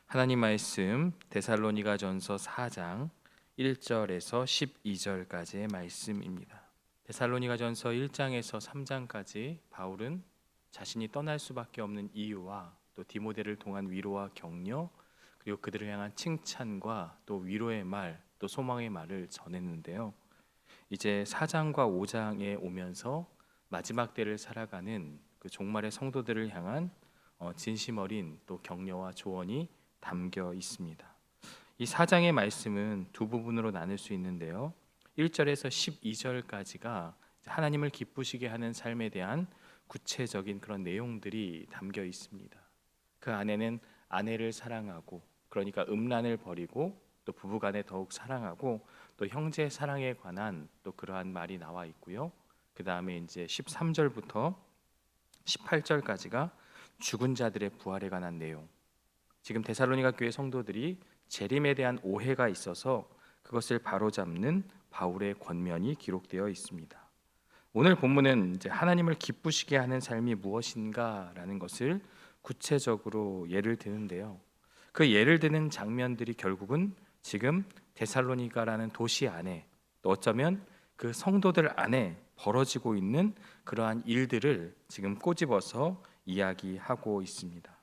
하나님 말씀 데살로니가전서 4장 1절에서 12절까지의 말씀입니다. 데살로니가전서 1장에서 3장까지 바울은 자신이 떠날 수밖에 없는 이유와 또 디모데를 통한 위로와 격려, 그리고 그들을 향한 칭찬과 또 위로의 말, 또 소망의 말을 전했는데요. 이제 4장과 5장에 오면서 마지막 때를 살아가는 그 종말의 성도들을 향한 진심 어린 또 격려와 조언이 담겨 있습니다. 이 4장의 말씀은 두 부분으로 나눌 수 있는데요. 1절에서 12절까지가 하나님을 기쁘시게 하는 삶에 대한 구체적인 그런 내용들이 담겨 있습니다. 그 안에는 아내를 사랑하고, 그러니까 음란을 버리고, 또 부부간에 더욱 사랑하고, 또 형제 사랑에 관한 또 그러한 말이 나와 있고요. 그 다음에 이제 13절부터 18절까지가 죽은 자들의 부활에 관한 내용. 지금 데살로니가 교회 성도들이 재림에 대한 오해가 있어서 그것을 바로잡는 바울의 권면이 기록되어 있습니다. 오늘 본문은 이제 하나님을 기쁘시게 하는 삶이 무엇인가라는 것을 구체적으로 예를 드는데요. 그 예를 드는 장면들이 결국은 지금 데살로니가라는 도시 안에, 또 어쩌면 그 성도들 안에 벌어지고 있는 그러한 일들을 지금 꼬집어서 이야기하고 있습니다.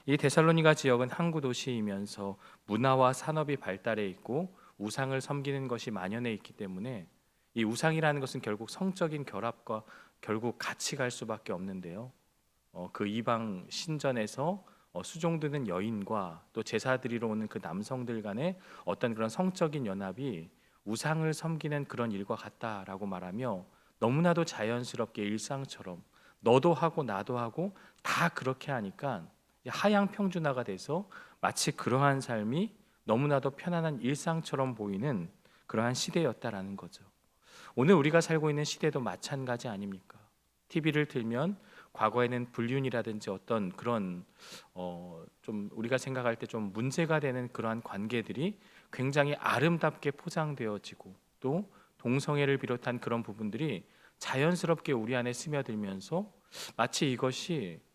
이 데살로니가 지역은 항구 도시이면서 문화와 산업이 발달해 있고 우상을 섬기는 것이 만연해 있기 때문에 이 우상이라는 것은 결국 성적인 결합과 결국 같이 갈 수밖에 없는데요. 그 이방 신전에서 수종드는 여인과 또 제사 드리러 오는 그 남성들 간의 어떤 그런 성적인 연합이 우상을 섬기는 그런 일과 같다라고 말하며 너무나도 자연스럽게 일상처럼 너도 하고 나도 하고 다 그렇게 하니까 하향 평준화가 돼서 마치 그러한 삶이 너무나도 편안한 일상처럼 보이는 그러한 시대였다라는 거죠. 오늘 우리가 살고 있는 시대도 마찬가지 아닙니까? TV를 틀면 과거에는 불륜이라든지 어떤 그런 좀 우리가 생각할 때 좀 문제가 되는 그러한 관계들이 굉장히 아름답게 포장되어지고, 또 동성애를 비롯한 그런 부분들이 자연스럽게 우리 안에 스며들면서 마치 이것이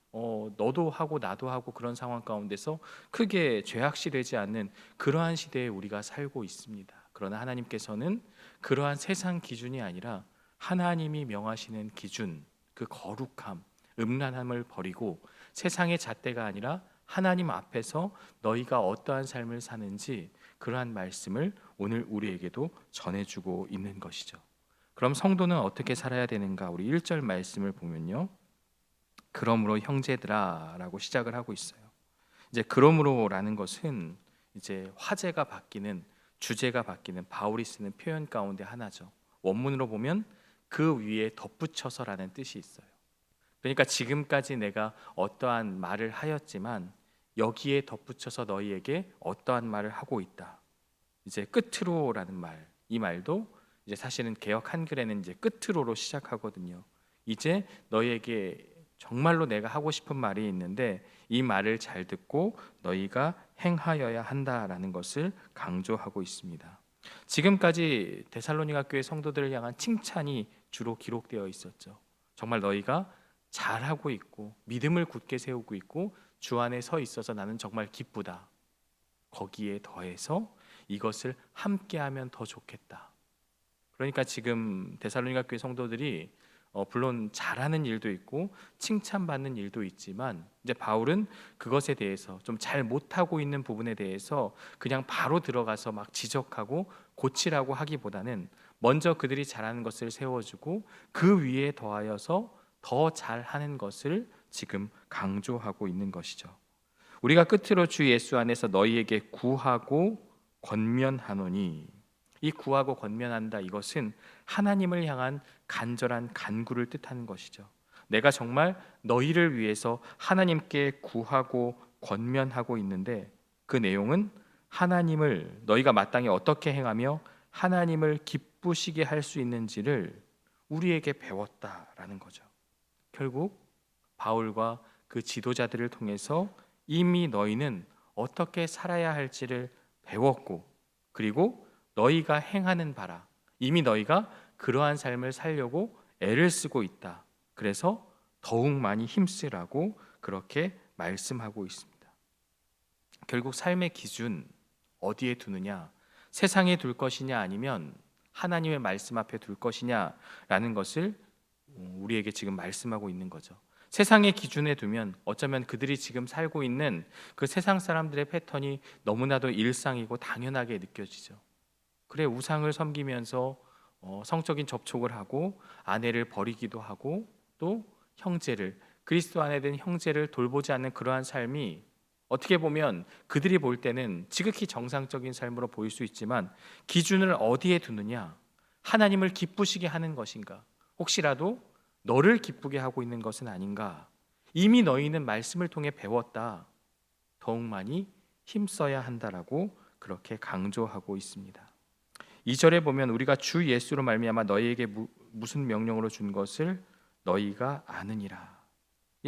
너도 하고 나도 하고 그런 상황 가운데서 크게 죄악시되지 않는 그러한 시대에 우리가 살고 있습니다. 그러나 하나님께서는 그러한 세상 기준이 아니라 하나님이 명하시는 기준, 그 거룩함, 음란함을 버리고 세상의 잣대가 아니라 하나님 앞에서 너희가 어떠한 삶을 사는지 그러한 말씀을 오늘 우리에게도 전해주고 있는 것이죠. 그럼 성도는 어떻게 살아야 되는가? 우리 1절 말씀을 보면요, 그러므로 형제들아 라고 시작을 하고 있어요. 이제 그러므로라는 것은 이제 화제가 바뀌는, 주제가 바뀌는 바울이 쓰는 표현 가운데 하나죠. 원문으로 보면 그 위에 덧붙여서라는 뜻이 있어요. 그러니까 지금까지 내가 어떠한 말을 하였지만 여기에 덧붙여서 너희에게 어떠한 말을 하고 있다. 이제 끝으로라는 말, 이 말도 이제 사실은 개역 한글에는 이제 끝으로로 시작하거든요. 이제 너희에게 정말로 내가 하고 싶은 말이 있는데 이 말을 잘 듣고 너희가 행하여야 한다라는 것을 강조하고 있습니다. 지금까지 데살로니가 교회 성도들을 향한 칭찬이 주로 기록되어 있었죠. 정말 너희가 잘하고 있고 믿음을 굳게 세우고 있고 주 안에 서 있어서 나는 정말 기쁘다. 거기에 더해서 이것을 함께하면 더 좋겠다. 그러니까 지금 데살로니가 교회 성도들이 물론 잘하는 일도 있고 칭찬받는 일도 있지만 이제 바울은 그것에 대해서 좀 잘 못하고 있는 부분에 대해서 그냥 바로 들어가서 막 지적하고 고치라고 하기보다는 먼저 그들이 잘하는 것을 세워주고 그 위에 더하여서 더 잘하는 것을 지금 강조하고 있는 것이죠. 우리가 끝으로 주 예수 안에서 너희에게 구하고 권면하노니, 이 구하고 권면한다, 이것은 하나님을 향한 간절한 간구를 뜻하는 것이죠. 내가 정말 너희를 위해서 하나님께 구하고 권면하고 있는데 그 내용은 하나님을 너희가 마땅히 어떻게 행하며 하나님을 기쁘시게 할 수 있는지를 우리에게 배웠다라는 거죠. 결국 바울과 그 지도자들을 통해서 이미 너희는 어떻게 살아야 할지를 배웠고, 그리고 너희가 행하는 바라, 이미 너희가 그러한 삶을 살려고 애를 쓰고 있다. 그래서 더욱 많이 힘쓰라고 그렇게 말씀하고 있습니다. 결국 삶의 기준 어디에 두느냐, 세상에 둘 것이냐 아니면 하나님의 말씀 앞에 둘 것이냐라는 것을 우리에게 지금 말씀하고 있는 거죠. 세상의 기준에 두면 어쩌면 그들이 지금 살고 있는 그 세상 사람들의 패턴이 너무나도 일상이고 당연하게 느껴지죠. 그래, 우상을 섬기면서 성적인 접촉을 하고 아내를 버리기도 하고 또 형제를, 그리스도 안에 든 형제를 돌보지 않는 그러한 삶이 어떻게 보면 그들이 볼 때는 지극히 정상적인 삶으로 보일 수 있지만 기준을 어디에 두느냐, 하나님을 기쁘시게 하는 것인가, 혹시라도 너를 기쁘게 하고 있는 것은 아닌가, 이미 너희는 말씀을 통해 배웠다, 더욱 많이 힘써야 한다라고 그렇게 강조하고 있습니다. 2절에 보면 우리가 주 예수로 말미암아 너희에게 무슨 명령으로 준 것을 너희가 아느니라.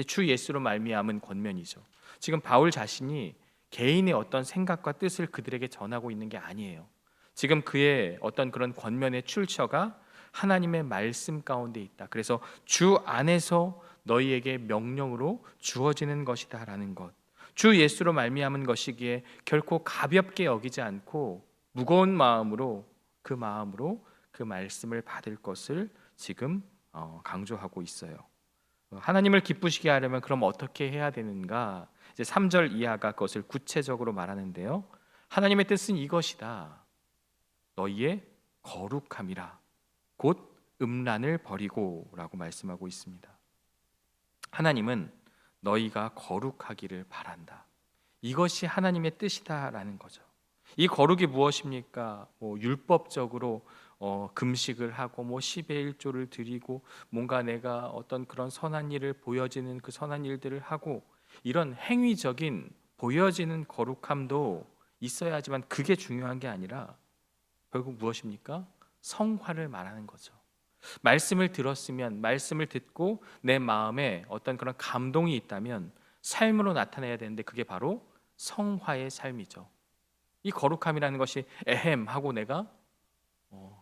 주 예수로 말미암은 권면이죠. 지금 바울 자신이 개인의 어떤 생각과 뜻을 그들에게 전하고 있는 게 아니에요. 지금 그의 어떤 그런 권면의 출처가 하나님의 말씀 가운데 있다. 그래서 주 안에서 너희에게 명령으로 주어지는 것이다 라는 것, 주 예수로 말미암은 것이기에 결코 가볍게 여기지 않고 무거운 마음으로 그 말씀을 받을 것을 지금 강조하고 있어요. 하나님을 기쁘시게 하려면 그럼 어떻게 해야 되는가? 이제 3절 이하가 그것을 구체적으로 말하는데요. 하나님의 뜻은 이것이다. 너희의 거룩함이라. 곧 음란을 버리고라고 말씀하고 있습니다. 하나님은 너희가 거룩하기를 바란다. 이것이 하나님의 뜻이다라는 거죠. 이 거룩이 무엇입니까? 율법적으로 금식을 하고 10의 1조를 드리고 뭔가 내가 어떤 그런 선한 일을 보여지는 그 선한 일들을 하고 이런 행위적인 보여지는 거룩함도 있어야 하지만 그게 중요한 게 아니라 결국 무엇입니까? 성화를 말하는 거죠. 말씀을 들었으면 말씀을 듣고 내 마음에 어떤 그런 감동이 있다면 삶으로 나타내야 되는데 그게 바로 성화의 삶이죠. 이 거룩함이라는 것이 에헴 하고 내가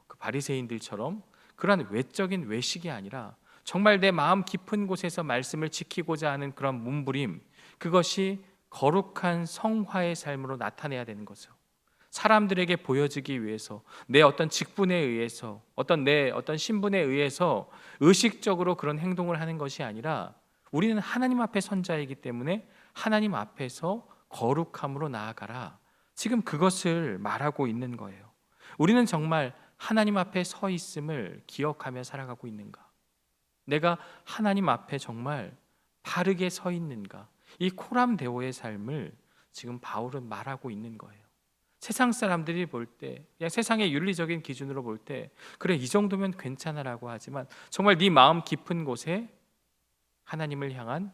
그 바리새인들처럼 그러한 외적인 외식이 아니라 정말 내 마음 깊은 곳에서 말씀을 지키고자 하는 그런 몸부림, 그것이 거룩한 성화의 삶으로 나타내야 되는 거죠. 사람들에게 보여지기 위해서 내 어떤 직분에 의해서 내 어떤 신분에 의해서 의식적으로 그런 행동을 하는 것이 아니라 우리는 하나님 앞에 선 자이기 때문에 하나님 앞에서 거룩함으로 나아가라. 지금 그것을 말하고 있는 거예요. 우리는 정말 하나님 앞에 서 있음을 기억하며 살아가고 있는가? 내가 하나님 앞에 정말 바르게 서 있는가? 이 코람데오의 삶을 지금 바울은 말하고 있는 거예요. 세상 사람들이 볼 때, 그냥 세상의 윤리적인 기준으로 볼 때 그래 이 정도면 괜찮아라고 하지만 정말 네 마음 깊은 곳에 하나님을 향한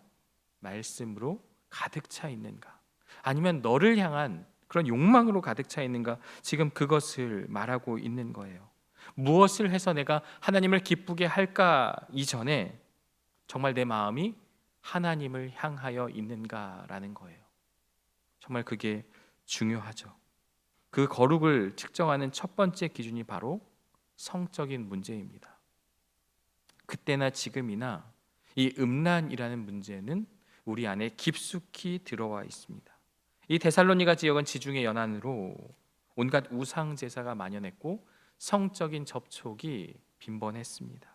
말씀으로 가득 차 있는가? 아니면 너를 향한 그런 욕망으로 가득 차 있는가? 지금 그것을 말하고 있는 거예요. 무엇을 해서 내가 하나님을 기쁘게 할까 이전에 정말 내 마음이 하나님을 향하여 있는가라는 거예요. 정말 그게 중요하죠. 그 거룩을 측정하는 첫 번째 기준이 바로 성적인 문제입니다. 그때나 지금이나 이 음란이라는 문제는 우리 안에 깊숙이 들어와 있습니다. 이 데살로니가 지역은 지중해 연안으로 온갖 우상 제사가 만연했고 성적인 접촉이 빈번했습니다.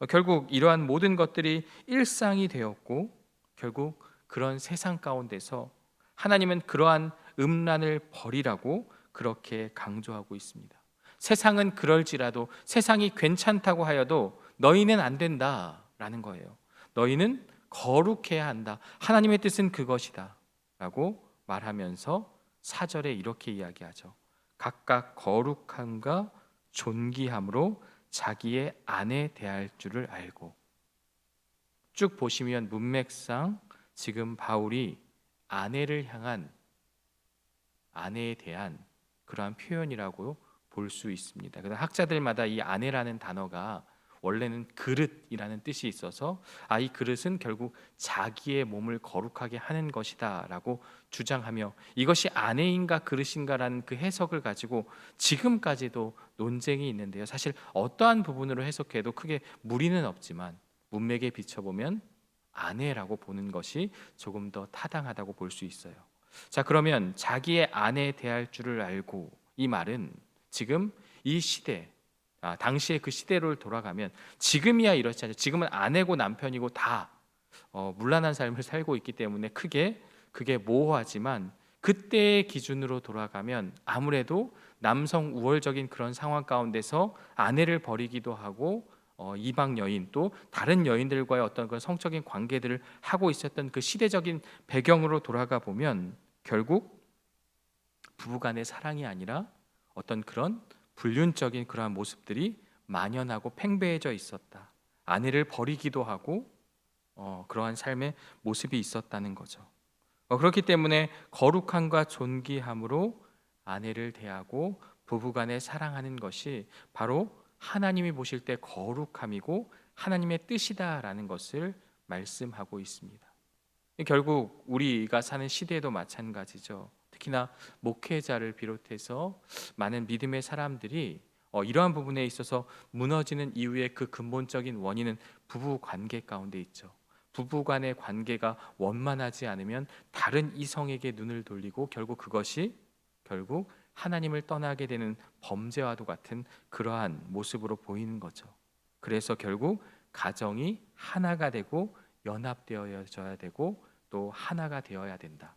결국 이러한 모든 것들이 일상이 되었고 결국 그런 세상 가운데서 하나님은 그러한 음란을 버리라고 그렇게 강조하고 있습니다. 세상은 그럴지라도, 세상이 괜찮다고 하여도 너희는 안 된다라는 거예요. 너희는 거룩해야 한다. 하나님의 뜻은 그것이다 라고 말하면서 4절에 이렇게 이야기하죠. 각각 거룩함과 존귀함으로 자기의 아내 대할 줄을 알고. 쭉 보시면 문맥상 지금 바울이 아내를 향한, 아내에 대한 그러한 표현이라고 볼 수 있습니다. 그래서 학자들마다 이 아내라는 단어가 원래는 그릇이라는 뜻이 있어서 이 그릇은 결국 자기의 몸을 거룩하게 하는 것이다 라고 주장하며 이것이 아내인가 그릇인가라는 그 해석을 가지고 지금까지도 논쟁이 있는데요. 사실 어떠한 부분으로 해석해도 크게 무리는 없지만 문맥에 비춰보면 아내라고 보는 것이 조금 더 타당하다고 볼 수 있어요. 자, 그러면 자기의 아내에 대할 줄을 알고, 이 말은 지금 이 시대, 당시의 그 시대로 돌아가면 지금이야 이렇지 않죠. 지금은 아내고 남편이고 다 문란한 삶을 살고 있기 때문에 크게 그게 모호하지만, 그때의 기준으로 돌아가면 아무래도 남성 우월적인 그런 상황 가운데서 아내를 버리기도 하고 이방 여인 또 다른 여인들과의 어떤 그런 성적인 관계들을 하고 있었던 그 시대적인 배경으로 돌아가 보면 결국 부부간의 사랑이 아니라 어떤 그런 불륜적인 그러한 모습들이 만연하고 팽배해져 있었다. 아내를 버리기도 하고 그러한 삶의 모습이 있었다는 거죠. 그렇기 때문에 거룩함과 존귀함으로 아내를 대하고 부부간에 사랑하는 것이 바로 하나님이 보실 때 거룩함이고 하나님의 뜻이다라는 것을 말씀하고 있습니다. 결국 우리가 사는 시대에도 마찬가지죠. 특히나 목회자를 비롯해서 많은 믿음의 사람들이 이러한 부분에 있어서 무너지는 이유의 그 근본적인 원인은 부부 관계 가운데 있죠. 부부 간의 관계가 원만하지 않으면 다른 이성에게 눈을 돌리고 그것이 결국 하나님을 떠나게 되는 범죄와도 같은 그러한 모습으로 보이는 거죠. 그래서 결국 가정이 하나가 되고 연합되어져야 되고 또 하나가 되어야 된다.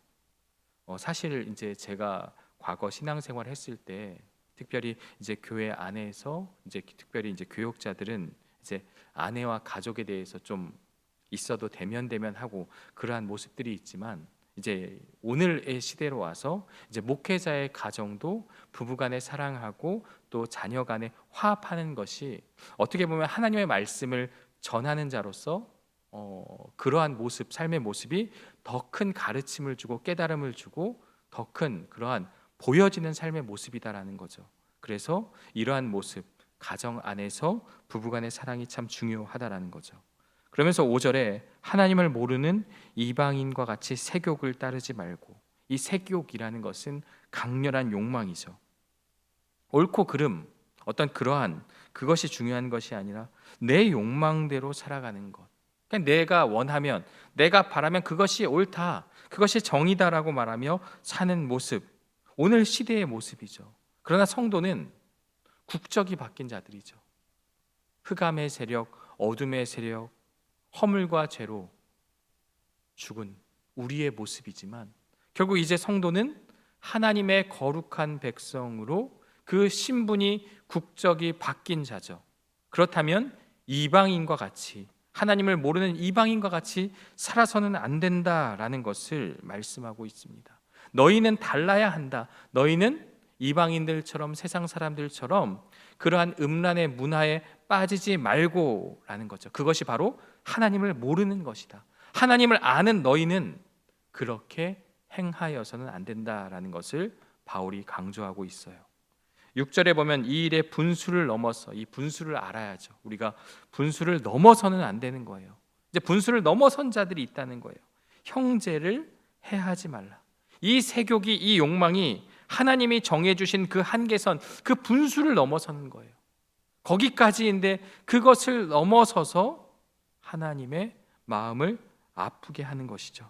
사실 이제 제가 과거 신앙생활 했을 때 특별히 이제 교회 안에서 이제 특별히 이제 교역자들은 이제 아내와 가족에 대해서 좀 있어도 대면하고 그러한 모습들이 있지만, 이제 오늘의 시대로 와서 이제 목회자의 가정도 부부간에 사랑하고 또 자녀간에 화합하는 것이 어떻게 보면 하나님의 말씀을 전하는 자로서 그러한 모습, 삶의 모습이 더 큰 가르침을 주고 깨달음을 주고 더 큰 그러한 보여지는 삶의 모습이다라는 거죠. 그래서 이러한 모습, 가정 안에서 부부간의 사랑이 참 중요하다라는 거죠. 그러면서 5절에 하나님을 모르는 이방인과 같이 세욕을 따르지 말고, 이 세욕이라는 것은 강렬한 욕망이죠. 옳고 그름, 어떤 그러한 그것이 중요한 것이 아니라 내 욕망대로 살아가는 것. 그러니까 내가 원하면, 내가 바라면 그것이 옳다, 그것이 정의다라고 말하며 사는 모습, 오늘 시대의 모습이죠. 그러나 성도는 국적이 바뀐 자들이죠. 흑암의 세력, 어둠의 세력, 허물과 죄로 죽은 우리의 모습이지만, 결국 이제 성도는 하나님의 거룩한 백성으로 그 신분이, 국적이 바뀐 자죠. 그렇다면 이방인과 같이, 하나님을 모르는 이방인과 같이 살아서는 안 된다라는 것을 말씀하고 있습니다. 너희는 달라야 한다. 너희는 이방인들처럼, 세상 사람들처럼 그러한 음란의 문화에 빠지지 말고라는 거죠. 그것이 바로 하나님을 모르는 것이다. 하나님을 아는 너희는 그렇게 행하여서는 안 된다라는 것을 바울이 강조하고 있어요. 6절에 보면 이 일의 분수를 넘어서, 이 분수를 알아야죠. 우리가 분수를 넘어서는 안 되는 거예요. 이제 분수를 넘어선 자들이 있다는 거예요. 형제를 해하지 말라. 이 세욕이, 이 욕망이 하나님이 정해주신 그 한계선, 그 분수를 넘어서는 거예요. 거기까지인데 그것을 넘어서서 하나님의 마음을 아프게 하는 것이죠.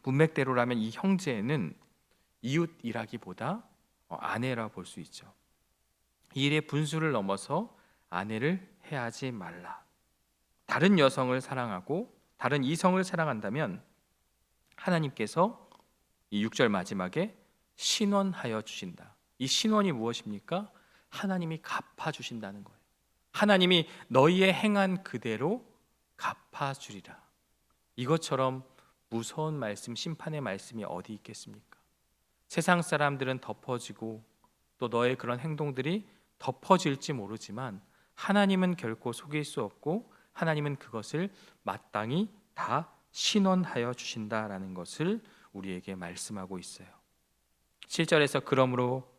문맥대로라면 이 형제는 이웃이라기보다 아내라 볼 수 있죠. 이 일의 분수를 넘어서 아내를 해하지 말라. 다른 여성을 사랑하고 다른 이성을 사랑한다면 하나님께서 이 6절 마지막에 신원하여 주신다. 이 신원이 무엇입니까? 하나님이 갚아주신다는 거예요. 하나님이 너희의 행한 그대로 갚아주리라. 이것처럼 무서운 말씀, 심판의 말씀이 어디 있겠습니까? 세상 사람들은 덮어지고 또 너의 그런 행동들이 덮어질지 모르지만 하나님은 결코 속일 수 없고 하나님은 그것을 마땅히 다 신원하여 주신다라는 것을 우리에게 말씀하고 있어요. 7절에서 그러므로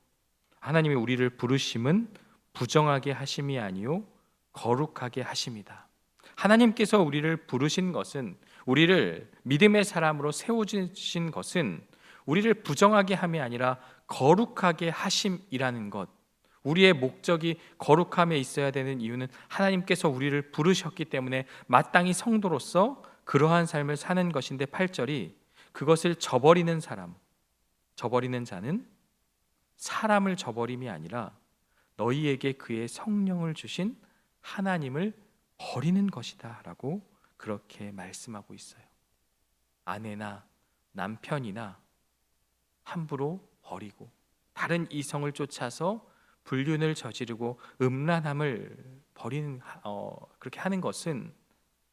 하나님이 우리를 부르심은 부정하게 하심이 아니요 거룩하게 하심이다. 하나님께서 우리를 부르신 것은, 우리를 믿음의 사람으로 세우신 것은 우리를 부정하게 함이 아니라 거룩하게 하심이라는 것. 우리의 목적이 거룩함에 있어야 되는 이유는 하나님께서 우리를 부르셨기 때문에 마땅히 성도로서 그러한 삶을 사는 것인데, 8절이 그것을 저버리는 사람, 저버리는 자는 사람을 저버림이 아니라 너희에게 그의 성령을 주신 하나님을 버리는 것이다 라고 그렇게 말씀하고 있어요. 아내나 남편이나 함부로 버리고 다른 이성을 쫓아서 불륜을 저지르고 음란함을 버리는 그렇게 하는 것은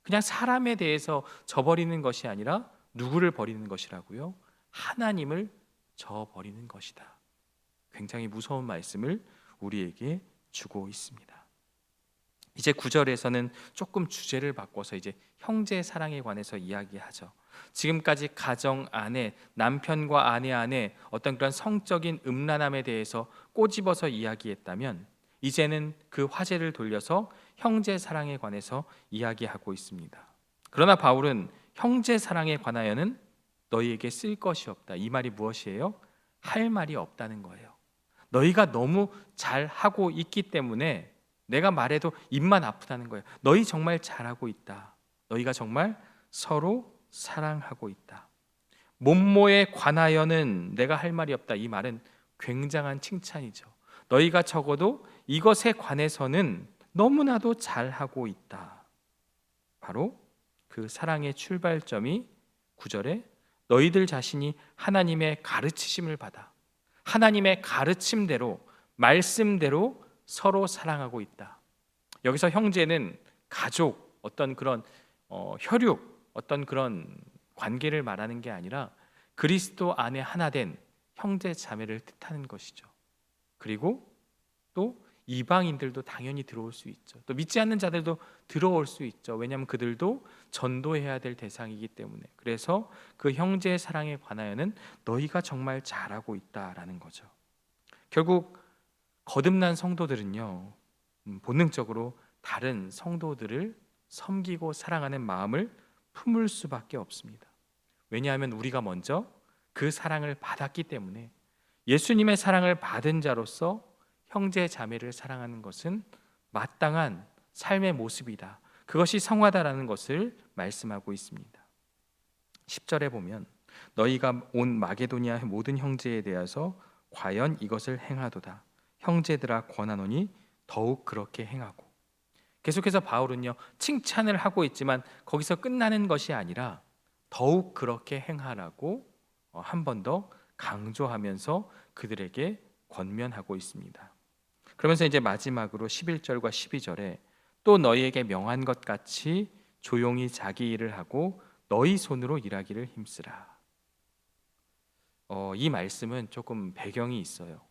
그냥 사람에 대해서 저버리는 것이 아니라 누구를 버리는 것이라고요? 하나님을 저버리는 것이다. 굉장히 무서운 말씀을 우리에게 주고 있습니다. 이제 9절에서는 조금 주제를 바꿔서 이제 형제 사랑에 관해서 이야기하죠. 지금까지 가정 안에 남편과 아내 안에 어떤 그런 성적인 음란함에 대해서 꼬집어서 이야기했다면 이제는 그 화제를 돌려서 형제 사랑에 관해서 이야기하고 있습니다. 그러나 바울은 형제 사랑에 관하여는 너희에게 쓸 것이 없다. 이 말이 무엇이에요? 할 말이 없다는 거예요. 너희가 너무 잘하고 있기 때문에 내가 말해도 입만 아프다는 거예요. 너희 정말 잘하고 있다. 너희가 정말 서로 사랑하고 있다. 몸모에 관하여는 내가 할 말이 없다. 이 말은 굉장한 칭찬이죠. 너희가 적어도 이것에 관해서는 너무나도 잘하고 있다. 바로 그 사랑의 출발점이 9절에 너희들 자신이 하나님의 가르치심을 받아 하나님의 가르침대로 말씀대로 서로 사랑하고 있다. 여기서 형제는 가족, 어떤 그런 혈육, 어떤 그런 관계를 말하는 게 아니라 그리스도 안에 하나 된 형제 자매를 뜻하는 것이죠. 그리고 또 이방인들도 당연히 들어올 수 있죠. 또 믿지 않는 자들도 들어올 수 있죠. 왜냐하면 그들도 전도해야 될 대상이기 때문에. 그래서 그 형제의 사랑에 관하여는 너희가 정말 잘하고 있다라는 거죠. 결국 거듭난 성도들은요, 본능적으로 다른 성도들을 섬기고 사랑하는 마음을 품을 수밖에 없습니다. 왜냐하면 우리가 먼저 그 사랑을 받았기 때문에 예수님의 사랑을 받은 자로서 형제 자매를 사랑하는 것은 마땅한 삶의 모습이다. 그것이 성화다라는 것을 말씀하고 있습니다. 10절에 보면 너희가 온 마게도니아의 모든 형제에 대해서 과연 이것을 행하도다. 형제들아 권하노니 더욱 그렇게 행하고. 계속해서 바울은요, 칭찬을 하고 있지만 거기서 끝나는 것이 아니라 더욱 그렇게 행하라고 한 번 더 강조하면서 그들에게 권면하고 있습니다. 그러면서 이제 마지막으로 11절과 12절에 또 너희에게 명한 것 같이 조용히 자기 일을 하고 너희 손으로 일하기를 힘쓰라. 이 말씀은 조금 배경이 있어요.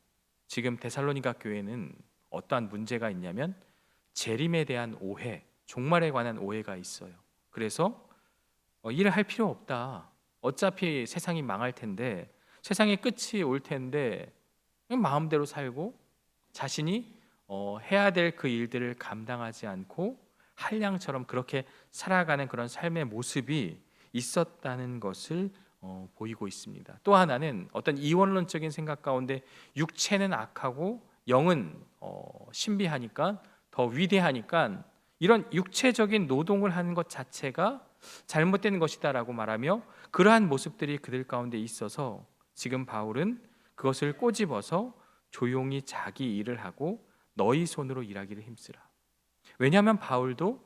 지금 데살로니가 교회는 어떠한 문제가 있냐면 재림에 대한 오해, 종말에 관한 오해가 있어요. 그래서 일을 할 필요 없다. 어차피 세상이 망할 텐데, 세상의 끝이 올 텐데 그냥 마음대로 살고 자신이 해야 될 그 일들을 감당하지 않고 한량처럼 그렇게 살아가는 그런 삶의 모습이 있었다는 것을 보이고 있습니다. 또 하나는 어떤 이원론적인 생각 가운데 육체는 악하고 영은 신비하니까 더 위대하니까 이런 육체적인 노동을 하는 것 자체가 잘못된 것이다라고 말하며 그러한 모습들이 그들 가운데 있어서 지금 바울은 그것을 꼬집어서 조용히 자기 일을 하고 너희 손으로 일하기를 힘쓰라. 왜냐하면 바울도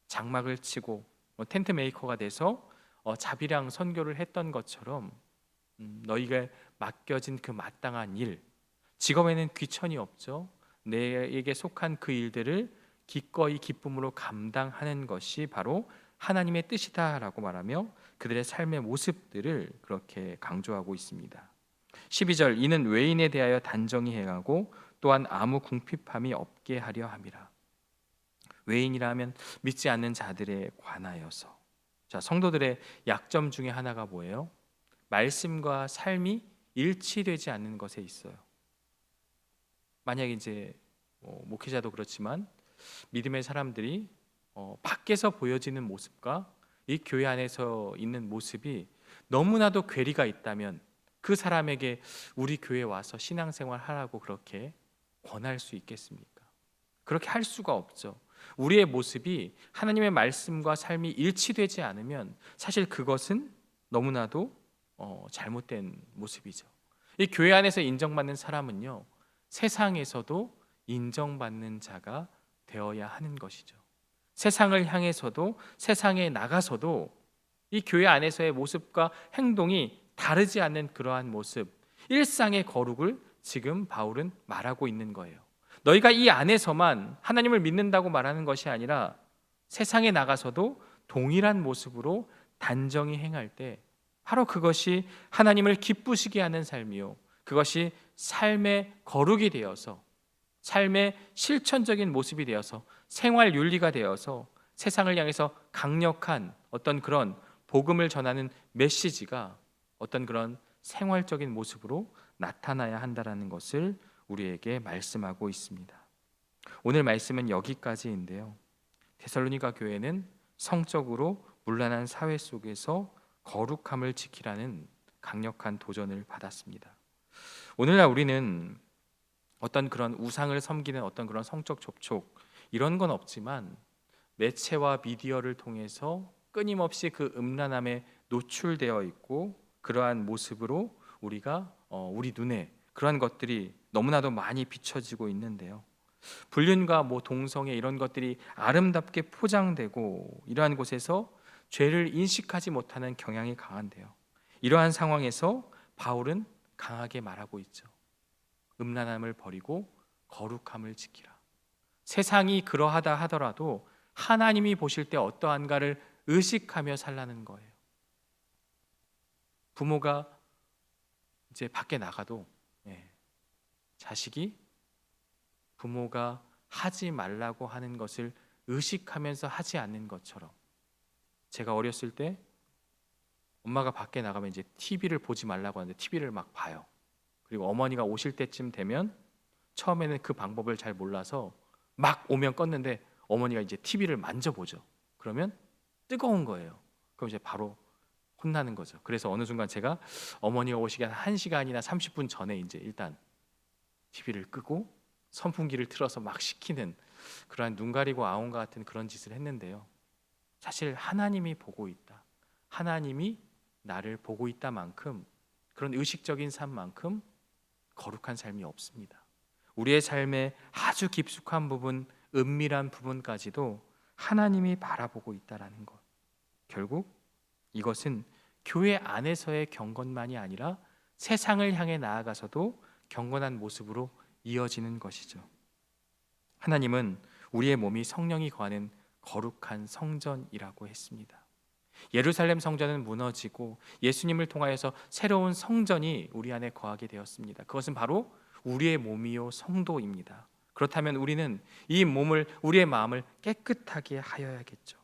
장막을 치고 텐트 메이커가 돼서 자비랑 선교를 했던 것처럼 너희가 맡겨진 그 마땅한 일, 직업에는 귀천이 없죠. 내게 속한 그 일들을 기꺼이 기쁨으로 감당하는 것이 바로 하나님의 뜻이다라고 말하며 그들의 삶의 모습들을 그렇게 강조하고 있습니다. 12절 이는 외인에 대하여 단정히 행하고 또한 아무 궁핍함이 없게 하려 함이라. 외인이라 하면 믿지 않는 자들에 관하여서. 자, 성도들의 약점 중에 하나가 뭐예요? 말씀과 삶이 일치되지 않는 것에 있어요. 만약 이제 목회자도 그렇지만 믿음의 사람들이 밖에서 보여지는 모습과 이 교회 안에서 있는 모습이 너무나도 괴리가 있다면 그 사람에게 우리 교회에 와서 신앙생활 하라고 그렇게 권할 수 있겠습니까? 그렇게 할 수가 없죠. 우리의 모습이 하나님의 말씀과 삶이 일치되지 않으면 사실 그것은 너무나도 잘못된 모습이죠. 이 교회 안에서 인정받는 사람은요, 세상에서도 인정받는 자가 되어야 하는 것이죠. 세상을 향해서도, 세상에 나가서도 이 교회 안에서의 모습과 행동이 다르지 않는 그러한 모습, 일상의 거룩을 지금 바울은 말하고 있는 거예요. 너희가 이 안에서만 하나님을 믿는다고 말하는 것이 아니라 세상에 나가서도 동일한 모습으로 단정히 행할 때 바로 그것이 하나님을 기쁘시게 하는 삶이요, 그것이 삶의 거룩이 되어서, 삶의 실천적인 모습이 되어서, 생활 윤리가 되어서 세상을 향해서 강력한 어떤 그런 복음을 전하는 메시지가 어떤 그런 생활적인 모습으로 나타나야 한다라는 것을 우리에게 말씀하고 있습니다. 오늘 말씀은 여기까지인데요, 데살로니가 교회는 성적으로 문란한 사회 속에서 거룩함을 지키라는 강력한 도전을 받았습니다. 오늘날 우리는 어떤 그런 우상을 섬기는 어떤 그런 성적 접촉 이런 건 없지만 매체와 미디어를 통해서 끊임없이 그 음란함에 노출되어 있고, 그러한 모습으로 우리가 우리 눈에 그러한 것들이 너무나도 많이 비춰지고 있는데요, 불륜과 동성애 이런 것들이 아름답게 포장되고 이러한 곳에서 죄를 인식하지 못하는 경향이 강한데요, 이러한 상황에서 바울은 강하게 말하고 있죠. 음란함을 버리고 거룩함을 지키라. 세상이 그러하다 하더라도 하나님이 보실 때 어떠한가를 의식하며 살라는 거예요. 부모가 이제 밖에 나가도 자식이 부모가 하지 말라고 하는 것을 의식하면서 하지 않는 것처럼, 제가 어렸을 때 엄마가 밖에 나가면 이제 TV를 보지 말라고 하는데 TV를 막 봐요. 그리고 어머니가 오실 때쯤 되면 처음에는 그 방법을 잘 몰라서 막 오면 껐는데 어머니가 이제 TV를 만져보죠. 그러면 뜨거운 거예요. 그럼 이제 바로 혼나는 거죠. 그래서 어느 순간 제가 어머니가 오시기 한 1시간이나 30분 전에 이제 일단 TV를 끄고 선풍기를 틀어서 막 식히는 그러한 눈 가리고 아웅과 같은 그런 짓을 했는데요, 사실 하나님이 보고 있다, 하나님이 나를 보고 있다만큼, 그런 의식적인 삶만큼 거룩한 삶이 없습니다. 우리의 삶의 아주 깊숙한 부분, 은밀한 부분까지도 하나님이 바라보고 있다라는 것, 결국 이것은 교회 안에서의 경건만이 아니라 세상을 향해 나아가서도 경건한 모습으로 이어지는 것이죠. 하나님은 우리의 몸이 성령이 거하는 거룩한 성전이라고 했습니다. 예루살렘 성전은 무너지고 예수님을 통하여서 새로운 성전이 우리 안에 거하게 되었습니다. 그것은 바로 우리의 몸이요 성도입니다. 그렇다면 우리는 이 몸을, 우리의 마음을 깨끗하게 하여야겠죠.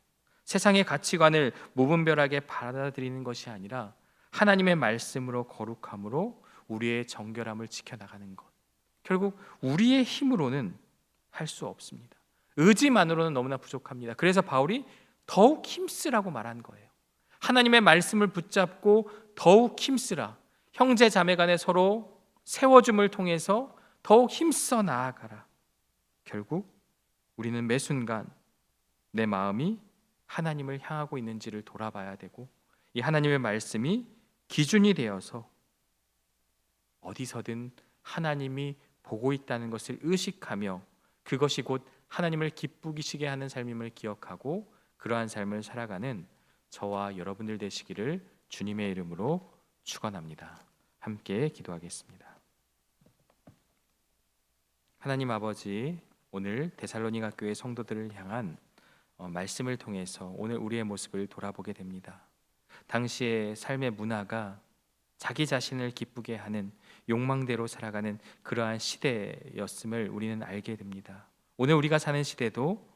세상의 가치관을 무분별하게 받아들이는 것이 아니라 하나님의 말씀으로 거룩함으로 우리의 정결함을 지켜나가는 것, 결국 우리의 힘으로는 할 수 없습니다. 의지만으로는 너무나 부족합니다. 그래서 바울이 더욱 힘쓰라고 말한 거예요. 하나님의 말씀을 붙잡고 더욱 힘쓰라. 형제 자매 간에 서로 세워줌을 통해서 더욱 힘써 나아가라. 결국 우리는 매 순간 내 마음이 하나님을 향하고 있는지를 돌아봐야 되고, 이 하나님의 말씀이 기준이 되어서 어디서든 하나님이 보고 있다는 것을 의식하며 그것이 곧 하나님을 기쁘시게 하는 삶임을 기억하고 그러한 삶을 살아가는 저와 여러분들 되시기를 주님의 이름으로 축원합니다. 함께 기도하겠습니다. 하나님 아버지, 오늘 데살로니가 교회 성도들을 향한 말씀을 통해서 오늘 우리의 모습을 돌아보게 됩니다. 당시의 삶의 문화가 자기 자신을 기쁘게 하는 욕망대로 살아가는 그러한 시대였음을 우리는 알게 됩니다. 오늘 우리가 사는 시대도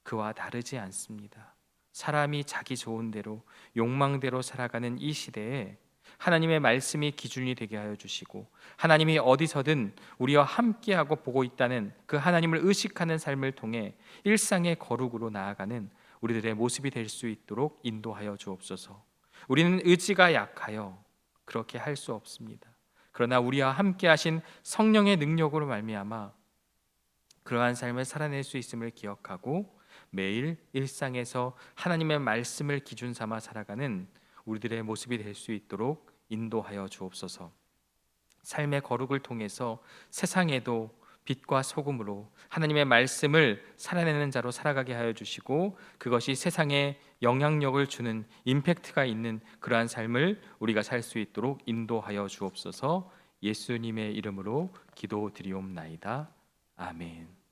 그와 다르지 않습니다. 사람이 자기 좋은 대로 욕망대로 살아가는 이 시대에 하나님의 말씀이 기준이 되게 하여 주시고, 하나님이 어디서든 우리와 함께하고 보고 있다는 그 하나님을 의식하는 삶을 통해 일상의 거룩으로 나아가는 우리들의 모습이 될 수 있도록 인도하여 주옵소서. 우리는 의지가 약하여 그렇게 할 수 없습니다. 그러나 우리와 함께 하신 성령의 능력으로 말미암아 그러한 삶을 살아낼 수 있음을 기억하고 매일 일상에서 하나님의 말씀을 기준 삼아 살아가는 우리들의 모습이 될 수 있도록 인도하여 주옵소서. 삶의 거룩을 통해서 세상에도 빛과 소금으로 하나님의 말씀을 살아내는 자로 살아가게 하여 주시고, 그것이 세상에 영향력을 주는 임팩트가 있는 그러한 삶을 우리가 살 수 있도록 인도하여 주옵소서. 예수님의 이름으로 기도드리옵나이다. 아멘.